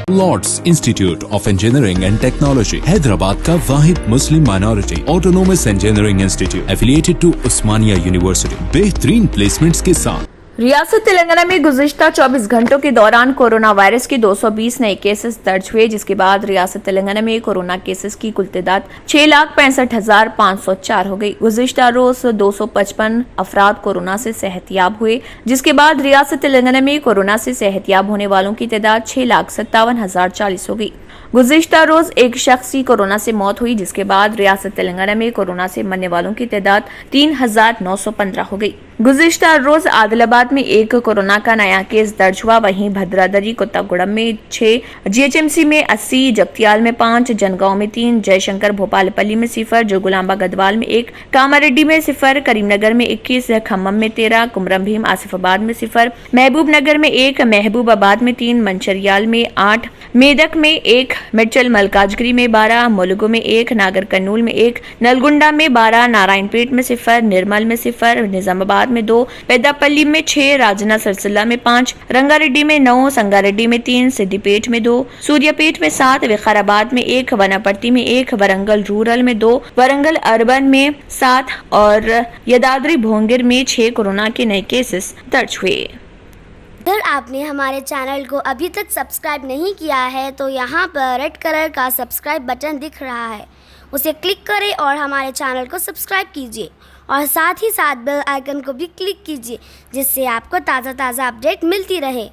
Lord's Institute of Engineering and Technology Hyderabad का वाहिद Muslim minority autonomous engineering institute affiliated to Osmania University बेहतरीन placements के साथ। रियासत तेलंगाना में गुज़िश्ता 24 घंटों के दौरान कोरोना वायरस के 220 नए केसेस दर्ज हुए, जिसके बाद रियासत तेलंगाना में कोरोना केसेस की कुल तादाद 6,65,504 हो गई। गुज़िश्ता रोज 255 अफराद कोरोना से सेहतयाब हुए, जिसके बाद रियासत तेलंगाना में कोरोना से सेहतयाब होने वालों की तादाद 6,57,040 हो गई। गुज़िश्ता रोज एक शख्स की कोरोना से मौत हुई, जिसके बाद रियासत तेलंगाना में कोरोना से मरने वालों की तादाद 3,915 हो गई। गुज़िश्ता रोज आदिलाबाद में एक कोरोना का नया केस दर्ज हुआ, वहीं भद्रादरी कोत्तागुड़म में 6, जीएचएमसी में 80, जगतियाल में 5, जनगांव में 3, जयशंकर भोपालपल्ली में 0, जोगुलांबा गदवाल में 1, कामारेड्डी में 0, करीमनगर में 21, खम्मम में 13, कुमरम भीम आसिफाबाद में 0, महबूब नगर में 1, महबूबाबाद में 3, मंचरियाल में 8, मेदक में 1, मिर्चल मलकाजगिरी में 12, मुलुगु में 1, नागर कन्नूल में 1, नलगुंडा में 12, नारायणपेट में 0, निर्मल में 0, निजामाबाद में 2, पेद्दापल्ली में 6, राजना सरसल्ला में 5, रंगारेड्डी में 9, संगारेड्डी में 3, सिद्दीपेट में 2, सूर्यापेट में 7, विकाराबाद में 1, वनापर्ती में 1, वरंगल रूरल में 2, वरंगल अर्बन में 7 और यदाद्री भोंगिर में 6 कोरोना के नए केसेस दर्ज हुए। अगर आपने हमारे चैनल को अभी तक सब्सक्राइब नहीं किया है तो यहाँ पर रेड कलर का सब्सक्राइब बटन दिख रहा है, उसे क्लिक करें और हमारे चैनल को सब्सक्राइब कीजिए और साथ ही साथ बेल आइकन को भी क्लिक कीजिए, जिससे आपको ताज़ा अपडेट मिलती रहे।